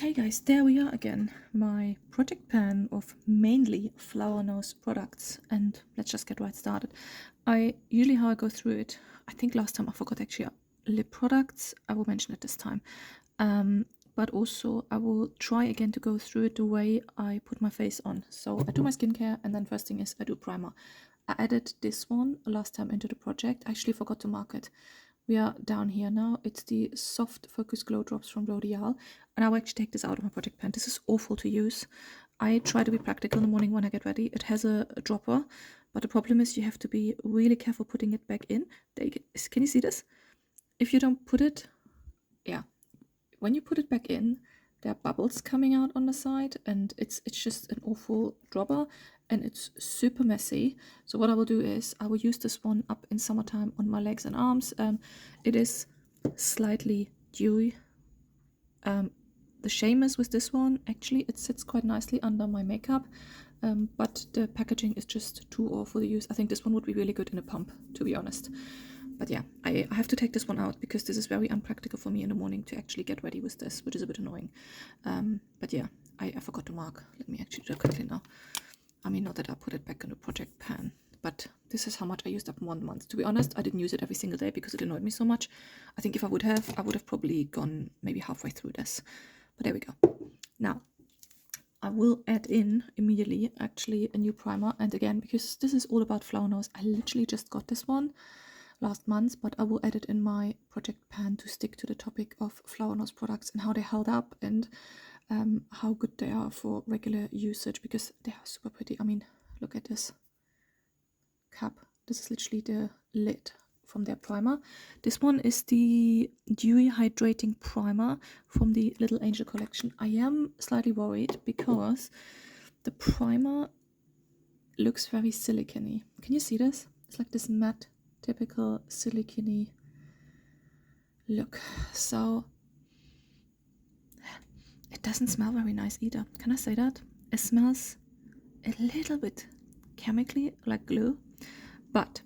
Okay guys, there we are again, my project pan of mainly flower nose products, and let's just get right started. Usually how I go through it, I think last time I forgot actually lip products, I will mention it this time. But also I will try again to go through it the way I put my face on. So I do my skincare, and then first thing is I do primer. I added this one last time into the project. I actually forgot to mark it. We are down here now. It's the Soft Focus Glow Drops from L'Oreal. And I will actually take this out of my project pan. This is awful to use. I try to be practical in the morning when I get ready. It has a dropper, but the problem is you have to be really careful putting it back in. Can you see this? If you don't put it, when you put it back in, there are bubbles coming out on the side, and it's just an awful dropper, and it's super messy. So what I will do is I will use this one up in summertime on my legs and arms. It is slightly dewy. The shame is with this one, actually it sits quite nicely under my makeup, but the packaging is just too awful to use. I think this one would be really good in a pump, to be honest. But yeah, I have to take this one out because this is very unpractical for me in the morning to actually get ready with this, which is a bit annoying. But yeah, I forgot to mark. Let me actually do it quickly now. I mean, not that I put it back in the project pan, but this is how much I used up in 1 month. To be honest, I didn't use it every single day because it annoyed me so much. I think if I would have probably gone maybe halfway through this. But there we go. Now, I will add in immediately actually a new primer. And again, because this is all about flower nose, I literally just got this one last month, but I will add it in my project pan to stick to the topic of flower nose products and how they held up, and how good they are for regular usage, because they are super pretty. I mean, look at this cap. This is literally the lid from their primer. This one is the Dewy Hydrating Primer from the Little Angel collection. I am slightly worried because the primer looks very silicone-y. Can you see this? It's like this matte, typical silicone-y look. So it doesn't smell very nice either. Can I say that? It smells a little bit chemically like glue, but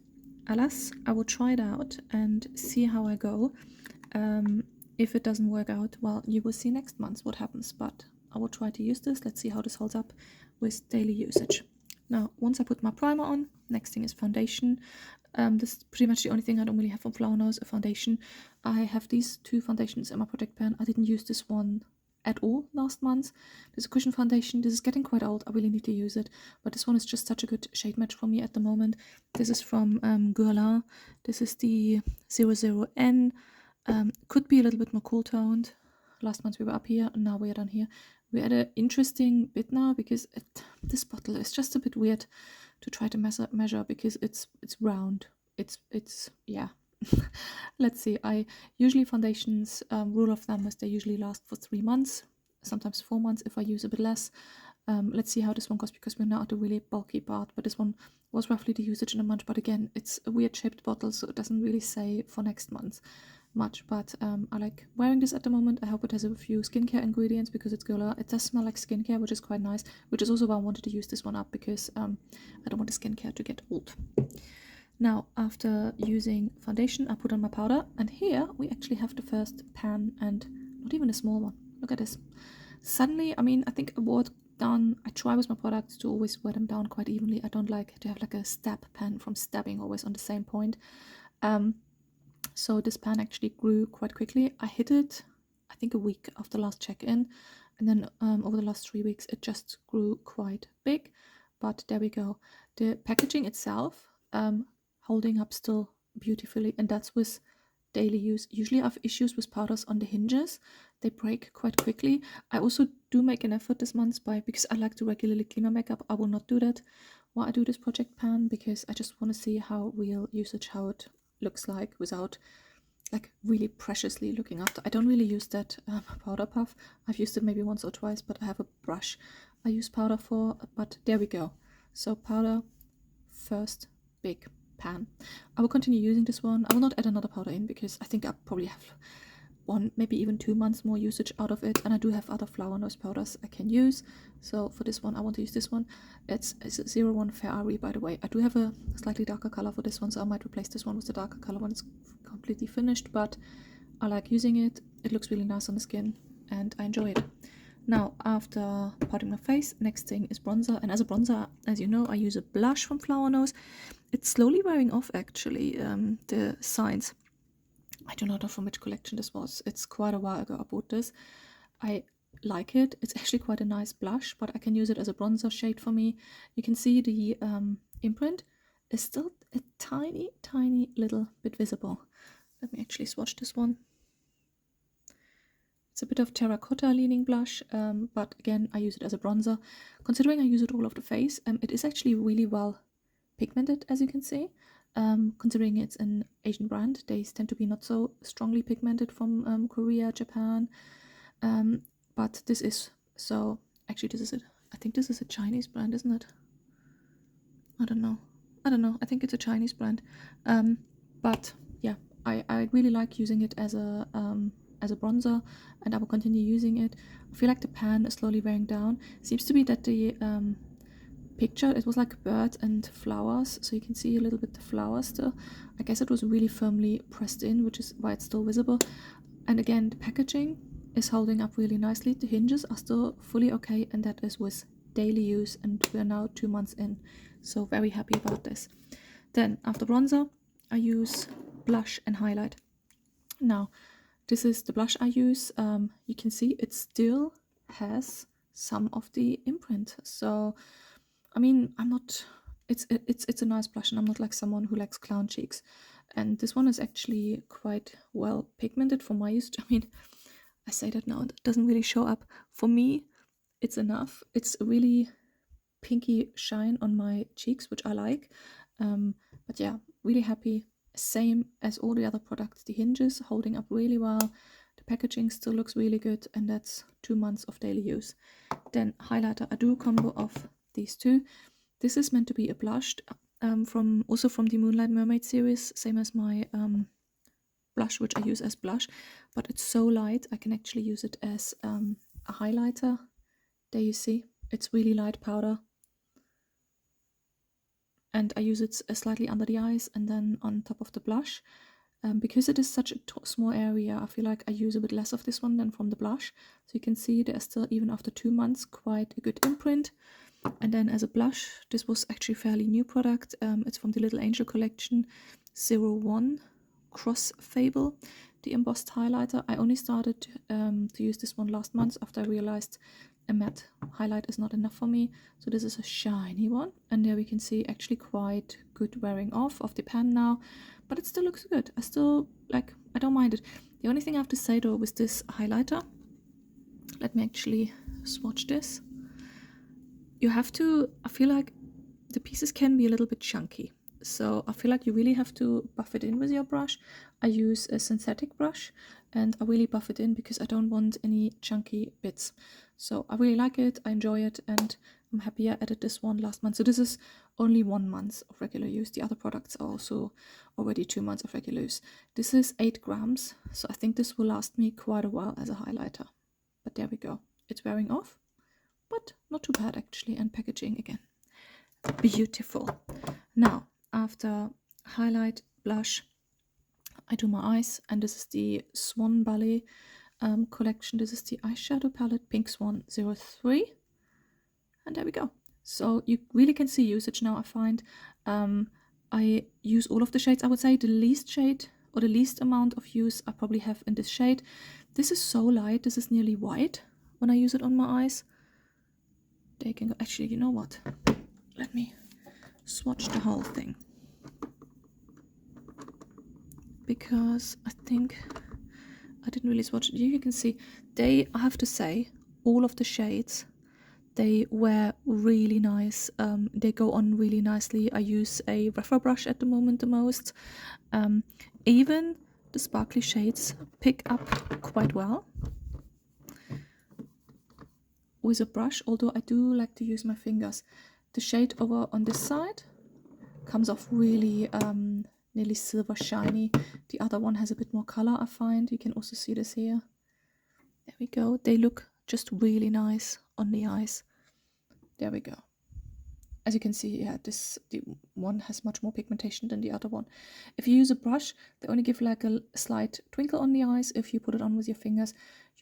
alas, I will try it out and see how I go. If it doesn't work out, well, you will see next month what happens, but I will try to use this. Let's see how this holds up with daily usage. Now, once I put my primer on, next thing is foundation. This is pretty much the only thing I don't really have from flower nose, a foundation. I have these two foundations in my project pan. I didn't use this one at all last month. This is a cushion foundation. This is getting quite old. I really need to use it, but this one is just such a good shade match for me at the moment. This is from Guerlain. This is the 00N. Could be a little bit more cool toned. Last month we were up here, and now we are down here. We're at an interesting bit now because this bottle is just a bit weird to try to measure because it's round. It's yeah. Let's see. I usually foundations, rule of thumb is they usually last for 3 months, sometimes 4 months if I use a bit less. Let's see how this one goes, because we're now at a really bulky part, but this one was roughly the usage in a month. But again, it's a weird shaped bottle, so it doesn't really say for next month much. But I like wearing this at the moment. I hope it has a few skincare ingredients because it's Guerlain. It does smell like skincare, which is quite nice, which is also why I wanted to use this one up, because I don't want the skincare to get old. Now, after using foundation, I put on my powder, and here we actually have the first pan, and not even a small one. Look at this. Suddenly, I mean, I think I wore it down. I try with my products to always wear them down quite evenly. I don't like to have like a stab pan from stabbing always on the same point. So this pan actually grew quite quickly. I hit it, I think, a week after last check-in, and then over the last 3 weeks it just grew quite big. But there we go. The packaging itself, holding up still beautifully, and that's with daily use. Usually I have issues with powders on the hinges. They break quite quickly. I also do make an effort this month because I like to regularly clean my makeup. I will not do that while I do this project pan, because I just want to see how real usage, how it looks like without like really preciously looking after. I don't really use that powder puff. I've used it maybe once or twice, but I have a brush I use powder for. But there we go. So powder, first big pan. I will continue using this one. I will not add another powder in because I think I probably have 1, maybe even 2 months more usage out of it, and I do have other flower nose powders I can use. So for this one I want to use this one. It's a 01 Ferrari, by the way. I do have a slightly darker color for this one, so I might replace this one with the darker color when it's completely finished, but I like using it. It looks really nice on the skin and I enjoy it. Now, after potting my face, next thing is bronzer. And as a bronzer, as you know, I use a blush from Flower Nose. It's slowly wearing off, actually, the signs. I do not know from which collection this was. It's quite a while ago I bought this. I like it. It's actually quite a nice blush, but I can use it as a bronzer shade for me. You can see the imprint is still a tiny, tiny little bit visible. Let me actually swatch this one. It's a bit of terracotta leaning blush, but again, I use it as a bronzer. Considering I use it all over the face, it is actually really well pigmented, as you can see. Considering it's an Asian brand, they tend to be not so strongly pigmented from Korea, Japan. But this is, so actually this is it. I think this is a Chinese brand, isn't it? I don't know. I think it's a Chinese brand. But yeah, I really like using it as a bronzer, and I will continue using it. I feel like the pan is slowly wearing down. Seems to be that the picture, it was like a bird and flowers, so you can see a little bit the flowers still. I guess it was really firmly pressed in, which is why it's still visible. And again, the packaging is holding up really nicely. The hinges are still fully okay, and that is with daily use, and we're now 2 months in, so very happy about this. Then after bronzer, I use blush and highlight. Now, this is the blush I use. You can see it still has some of the imprint. So, I mean, I'm not. It's a nice blush, and I'm not like someone who likes clown cheeks. And this one is actually quite well pigmented for my use. I mean, I say that now, it doesn't really show up. For me, it's enough. It's a really pinky shine on my cheeks, which I like. But yeah, really happy. Same as all the other products. The hinges holding up really well. The packaging still looks really good, and that's 2 months of daily use. Then highlighter, I do a combo of these two. This is meant to be a blush from the Moonlight Mermaid series, same as my blush, which I use as blush, but it's so light I can actually use it as a highlighter. There you see, it's really light powder, and I use it slightly under the eyes and then on top of the blush. Because it is such a small area, I feel like I use a bit less of this one than from the blush. So you can see there's still, even after 2 months, quite a good imprint. And then as a blush, this was actually a fairly new product. It's from the Little Angel collection, 01 Cross Fable, the embossed highlighter. I only started to use this one last month after I realized a matte highlight is not enough for me. So this is a shiny one, and there we can see actually quite good wearing off of the pan now, but it still looks good. I don't mind it. The only thing I have to say though with this highlighter, let me actually swatch this. You have to, I feel like the pieces can be a little bit chunky, so I feel like you really have to buff it in with your brush. I use a synthetic brush, and I really buff it in because I don't want any chunky bits. So I really like it, I enjoy it, and I'm happy I added this one last month. So this is only 1 month of regular use. The other products are also already 2 months of regular use. This is 8 grams, so I think this will last me quite a while as a highlighter. But there we go. It's wearing off, but not too bad actually, and packaging again, beautiful. Now, after highlight, blush, I do my eyes, and this is the Swan Ballet collection. This is the eyeshadow palette, Pink Swan 03, and there we go. So you really can see usage now, I find. I use all of the shades. I would say the least shade, or the least amount of use I probably have in this shade. This is so light, this is nearly white when I use it on my eyes. They can go, actually, you know what? Let me swatch the whole thing, because I think I didn't really swatch it. You can see I have to say, all of the shades, they wear really nice. They go on really nicely. I use a rougher brush at the moment the most. Even the sparkly shades pick up quite well with a brush, although I do like to use my fingers. The shade over on this side comes off really nearly silver shiny. The other one has a bit more color, I find. You can also see this here. There we go. They look just really nice on the eyes. There we go. As you can see, yeah, the one has much more pigmentation than the other one. If you use a brush, they only give like a slight twinkle on the eyes. If you put it on with your fingers,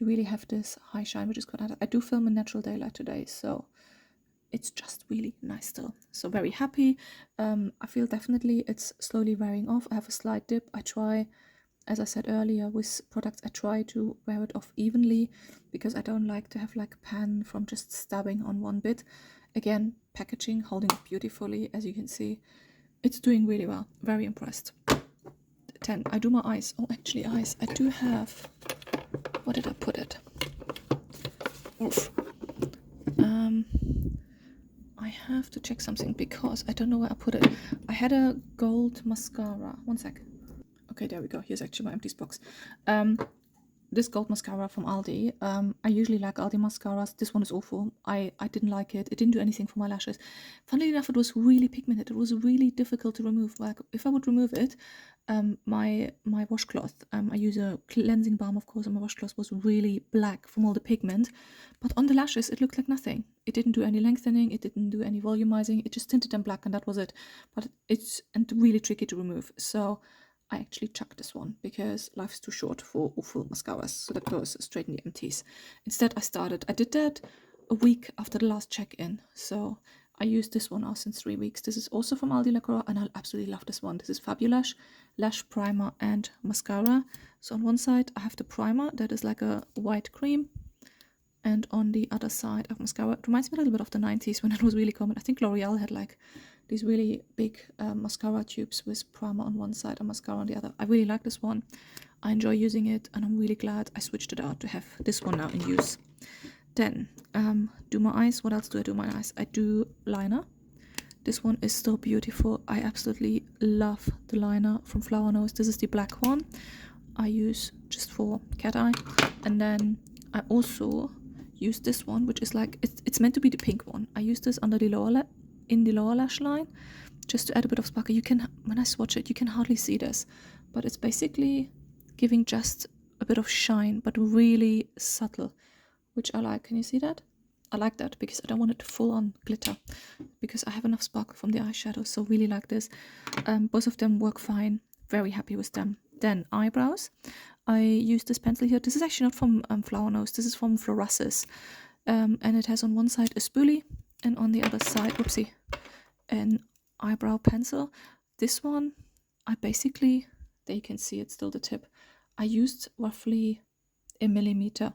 you really have this high shine, which is quite nice. I do film in natural daylight today, so it's just really nice still. So very happy. I feel definitely it's slowly wearing off. I have a slight dip. I try, as I said earlier, with products, I try to wear it off evenly because I don't like to have like pan from just stabbing on one bit. Again, packaging, holding it beautifully, as you can see. It's doing really well. Very impressed. 10. I do my eyes. Oh, actually eyes. I do have... Where did I put it? Oof. I have to check something because I don't know where I put it. I had a gold mascara. One sec. Okay, there we go. Here's actually my empty box. This gold mascara from Aldi. I usually like Aldi mascaras. This one is awful. I didn't like it. It didn't do anything for my lashes. Funnily enough, it was really pigmented. It was really difficult to remove. Like if I would remove it, my washcloth, I use a cleansing balm, of course, and my washcloth was really black from all the pigment. But on the lashes, it looked like nothing. It didn't do any lengthening. It didn't do any volumizing. It just tinted them black, and that was it. But it's really tricky to remove. So I actually chucked this one because life's too short for awful mascaras, so that goes straight in the empties. Instead, I did that a week after the last check-in, so I used this one now since 3 weeks. This is also from Aldi Lacroix, and I absolutely love this one. This is Fabulous Lash Primer and Mascara. So on one side, I have the primer that is like a white cream, and on the other side of mascara, it reminds me a little bit of the 90s when it was really common. I think L'Oreal had like these really big mascara tubes with primer on one side and mascara on the other. I really like this one. I enjoy using it, and I'm really glad I switched it out to have this one now in use. Then, do my eyes. What else do I do my eyes? I do liner. This one is so beautiful. I absolutely love the liner from Flower Nose. This is the black one I use just for cat eye. And then I also use this one, which is like, it's meant to be the pink one. I use this under the in the lower lash line just to add a bit of sparkle. You can, when I swatch it, you can hardly see this, but it's basically giving just a bit of shine, but really subtle, which I like. Can you see that? I like that because I don't want it to full on glitter because I have enough sparkle from the eyeshadow, so really like this. Both of them work fine. Very happy with them. Then eyebrows. I use this pencil here. This is actually not from Flower Nose. This is from Florasis. And it has on one side a spoolie and on the other side, whoopsie, an eyebrow pencil. This one, I basically, there you can see it's still the tip. I used roughly 1 millimeter.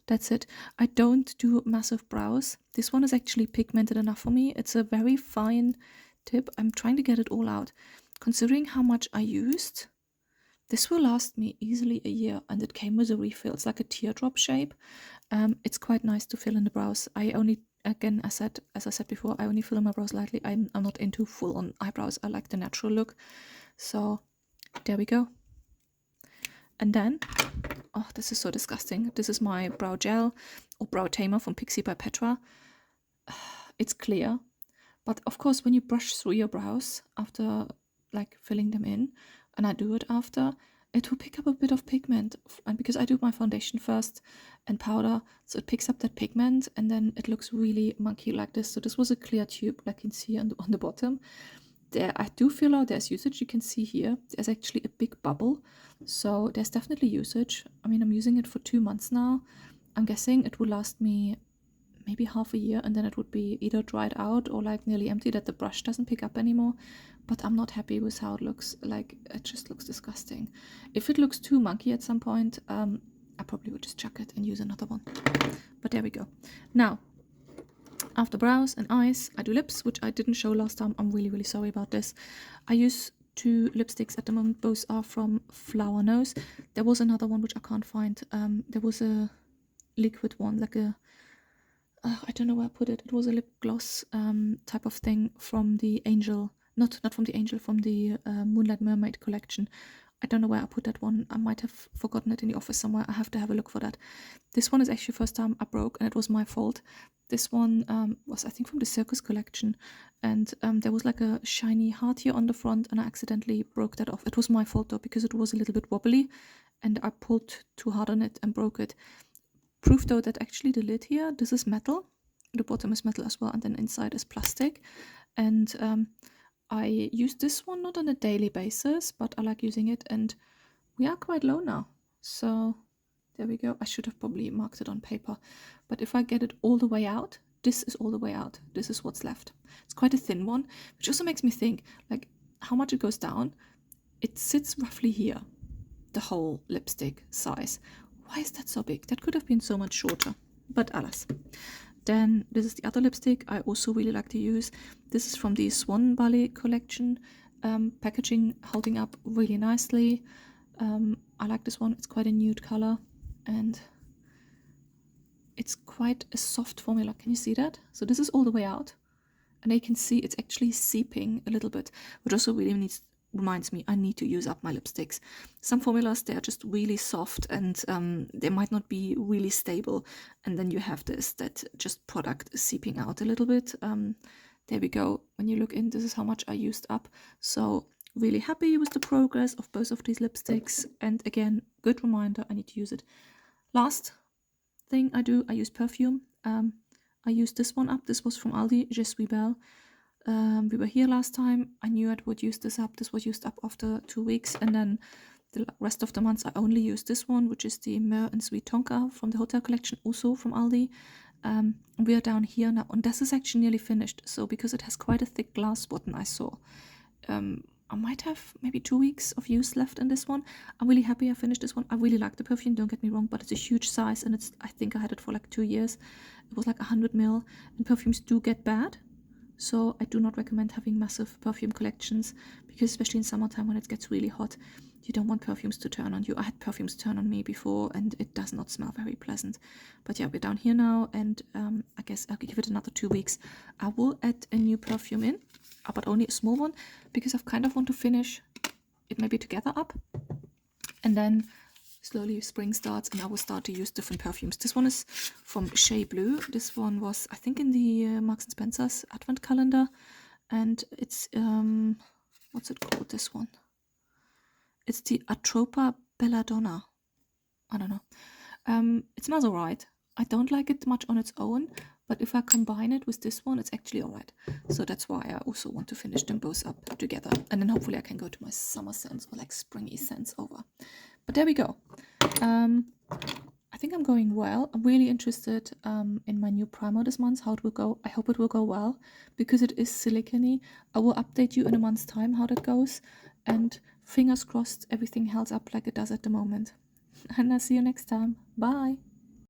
That's it. I don't do massive brows. This one is actually pigmented enough for me. It's a very fine tip. I'm trying to get it all out. Considering how much I used, this will last me easily a year, and it came with a refill. It's like a teardrop shape. It's quite nice to fill in the brows. I only, again, as I said before, I only fill in my brows lightly. I'm not into full-on eyebrows. I like the natural look. So there we go. And then, oh, this is so disgusting. This is my brow gel or brow tamer from Pixie by Petra. It's clear, but of course, when you brush through your brows after like filling them in, and I do it after, it will pick up a bit of pigment. And because I do my foundation first and powder, so it picks up that pigment, and then it looks really monkey like this. So this was a clear tube, like you can see on the bottom. There, I do feel out there's usage. You can see here, there's actually a big bubble. So there's definitely usage. I mean, I'm using it for 2 months now. I'm guessing it will last me maybe half a year, and then it would be either dried out or like nearly empty, that the brush doesn't pick up anymore. But I'm not happy with how it looks. Like, it just looks disgusting. If it looks too monkey at some point, I probably would just chuck it and use another one. But there we go. Now, after brows and eyes, I do lips, which I didn't show last time. I'm really, really sorry about this. I use 2 lipsticks at the moment. Both are from Flower Nose. There was another one which I can't find. There was a liquid one, like a, I don't know where I put it. It was a lip gloss type of thing from the Angel, not from the Angel, from the Moonlight Mermaid collection. I don't know where I put that one. I might have forgotten it in the office somewhere. I have to have a look for that. This one is actually first time I broke, and it was my fault. This one was, I think, from the Circus collection, and there was like a shiny heart here on the front, and I accidentally broke that off. It was my fault though, because it was a little bit wobbly, and I pulled too hard on it and broke it. Proof though that actually the lid here, this is metal, the bottom is metal as well, and then inside is plastic. And I use this one not on a daily basis, but I like using it, and we are quite low now. So There we go. I should have probably marked it on paper. But if I get it all the way out, this is all the way out. This is what's left. It's quite a thin one, which also makes me think, like, how much it goes down. It sits roughly here, the whole lipstick size. Why is that so big? That could have been so much shorter, but alas. Then this is the other lipstick I also really like to use. This is from the Swan Ballet collection. Packaging holding up really nicely. I like this one. It's quite a nude color and it's quite a soft formula. Can you see that? So this is all the way out and you can see it's actually seeping a little bit, which also really reminds me I need to use up my lipsticks. Some formulas, they are just really soft and they might not be really stable, and then you have this that just product seeping out a little bit. There we go. When you look in, this is how much I used up. So really happy with the progress of both of these lipsticks, and again, good reminder, I need to use it. Last thing I do, I use perfume. I used this one up. This was from Aldi, Je suis belle. We were here last time. I knew I would use this up. This was used up after 2 weeks, and then the rest of the months I only use this one, which is the Myrrh and Sweet Tonka from the Hotel Collection, also from Aldi. We are down here now, and this is actually nearly finished. So because it has quite a thick glass bottom, I saw. I might have maybe 2 weeks of use left in this one. I'm really happy I finished this one. I really like the perfume, don't get me wrong, but it's a huge size, and I think I had it for like 2 years. It was like 100 ml, and perfumes do get bad. So I do not recommend having massive perfume collections, because especially in summertime when it gets really hot, you don't want perfumes to turn on you. I had perfumes turn on me before and it does not smell very pleasant. But yeah, we're down here now, and I guess I'll give it another 2 weeks. I will add a new perfume in, but only a small one, because I kind of want to finish it maybe together up. And then slowly spring starts and I will start to use different perfumes. This one is from Shea Blue. This one was, I think, in the Marks & Spencer's advent calendar, and it's what's it called, this one? It's the Atropa Belladonna. I don't know. It smells alright. I don't like it much on its own, but if I combine it with this one, it's actually alright. So that's why I also want to finish them both up together, and then hopefully I can go to my summer scents or like springy scents over. But there we go. I think I'm going well. I'm really interested in my new primer this month, how it will go. I hope it will go well, because it is silicone-y. I will update you in a month's time how that goes, and fingers crossed everything holds up like it does at the moment. And I'll see you next time. Bye!